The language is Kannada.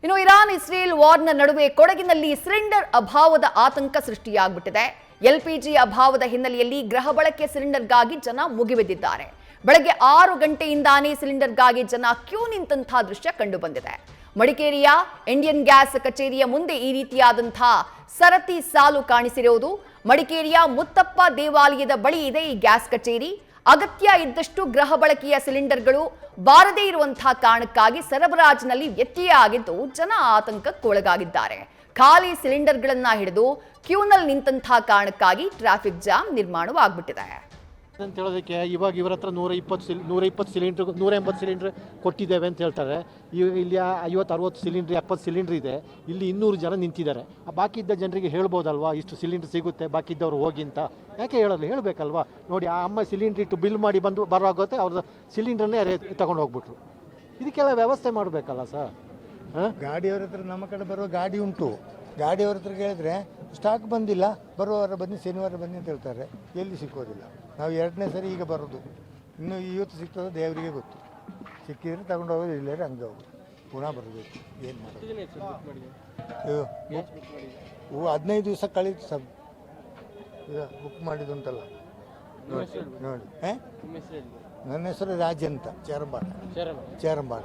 ಇನ್ನು ಇರಾನ್ ಇಸ್ರೇಲ್ ವಾರ್ನ ನಡುವೆ ಕೊಡಗಿನಲ್ಲಿ ಸಿಲಿಂಡರ್ ಅಭಾವದ ಆತಂಕ ಸೃಷ್ಟಿಯಾಗ್ಬಿಟ್ಟಿದೆ. ಎಲ್ಪಿಜಿ ಅಭಾವದ ಹಿನ್ನೆಲೆಯಲ್ಲಿ ಗೃಹ ಬಳಕೆ ಸಿಲಿಂಡರ್ಗಾಗಿ ಜನ ಮುಗಿಬಿದ್ದಿದ್ದಾರೆ. ಬೆಳಗ್ಗೆ 6 ಗಂಟೆಯಿಂದಾನೇ ಸಿಲಿಂಡರ್ಗಾಗಿ ಜನ ಕ್ಯೂ ನಿಂತಹ ದೃಶ್ಯ ಕಂಡು ಬಂದಿದೆ. ಮಡಿಕೇರಿಯ ಇಂಡಿಯನ್ ಗ್ಯಾಸ್ ಕಚೇರಿಯ ಮುಂದೆ ಈ ರೀತಿಯಾದಂತಹ ಸರತಿ ಸಾಲು ಕಾಣಿಸಿರುವುದು. ಮಡಿಕೇರಿಯ ಮುತ್ತಪ್ಪ ದೇವಾಲಯದ ಬಳಿ ಇದೆ ಈ ಗ್ಯಾಸ್ ಕಚೇರಿ. ಅಗತ್ಯ ಇದ್ದಷ್ಟು ಗೃಹ ಬಳಕೆಯ ಸಿಲಿಂಡರ್ಗಳು ಬಾರದೇ ಇರುವಂತಹ ಕಾರಣಕ್ಕಾಗಿ ಸರಬರಾಜಿನಲ್ಲಿ ವ್ಯತ್ಯಯ ಆಗಿದ್ದು ಜನ ಆತಂಕಕ್ಕೊಳಗಾಗಿದ್ದಾರೆ. ಖಾಲಿ ಸಿಲಿಂಡರ್ಗಳನ್ನ ಹಿಡಿದು ಕ್ಯೂನಲ್ಲಿ ನಿಂತಹ ಕಾರಣಕ್ಕಾಗಿ ಟ್ರಾಫಿಕ್ ಜಾಮ್ ನಿರ್ಮಾಣವಾಗ್ಬಿಟ್ಟಿದೆ ಅಂತ ಹೇಳೋದಕ್ಕೆ ಇವಾಗ ಇವರ ಹತ್ರ 120 ಸಿಲಿಂಡ್ರ್ 180 ಸಿಲಿಂಡ್ರ್ ಕೊಟ್ಟಿದ್ದೇವೆ ಅಂತ ಹೇಳ್ತಾರೆ. ಇಲ್ಲಿ 50-60 ಸಿಲಿಂಡ್ರ್ 70 ಸಿಲಿಂಡ್ರ್ ಇದೆ. ಇಲ್ಲಿ 200 ಜನ ನಿಂತಿದ್ದಾರೆ. ಬಾಕಿ ಇದ್ದ ಜನರಿಗೆ ಹೇಳ್ಬೋದಲ್ವಾ ಇಷ್ಟು ಸಿಲಿಂಡ್ರ್ ಸಿಗುತ್ತೆ ಬಾಕಿ ಇದ್ದವ್ರು ಹೋಗಿ ಅಂತ. ಯಾಕೆ ಹೇಳಲ್ಲ, ಹೇಳಬೇಕಲ್ವಾ. ನೋಡಿ ಆ ಅಮ್ಮ ಸಿಲಿಂಡ್ರ್ ಇಟ್ಟು ಬಿಲ್ ಮಾಡಿ ಬರೋಗುತ್ತೆ, ಅವ್ರ ಸಿಲಿಂಡ್ರನ್ನೇ ತಗೊಂಡು ಹೋಗ್ಬಿಟ್ರು. ಇದಕ್ಕೆಲ್ಲ ವ್ಯವಸ್ಥೆ ಮಾಡಬೇಕಲ್ಲ ಸರ್. ಗಾಡಿಯವ್ರ ಹತ್ರ ನಮ್ಮ ಕಡೆ ಬರುವ ಗಾಡಿ ಉಂಟು. ಗಾಡಿಯವ್ರ ಹತ್ರ ಕೇಳಿದ್ರೆ ಸ್ಟಾಕ್ ಬಂದಿಲ್ಲ, ಬರುವವಾರ ಬನ್ನಿ ಶನಿವಾರ ಬನ್ನಿ ಅಂತ ಹೇಳ್ತಾರೆ. ಎಲ್ಲಿ ಸಿಕ್ಕೋದಿಲ್ಲ. ನಾವು 2ನೇ ಸರಿ ಈಗ ಬರೋದು. ಇನ್ನು ಇವತ್ತು ಸಿಗ್ತದೆ ದೇವರಿಗೆ ಗೊತ್ತು. ಸಿಕ್ಕಿದ್ರೆ ತಗೊಂಡು ಹೋಗೋದು, ಇಲ್ಲೇ ಹಂಗೆ ಹೋಗೋದು, ಪುನಃ ಬರಬೇಕು. ಏನು ಮಾಡೋದು. 15 ದಿವಸ ಕಳೀತು ಸರ್. ಈಗ ಬುಕ್ ಮಾಡಿದ್ದು ಉಂಟಲ್ಲ ನೋಡಿ. ನನ್ನ ಹೆಸರು ರಾಜ್ ಅಂತ, ಚೇರಂಬಾಡ.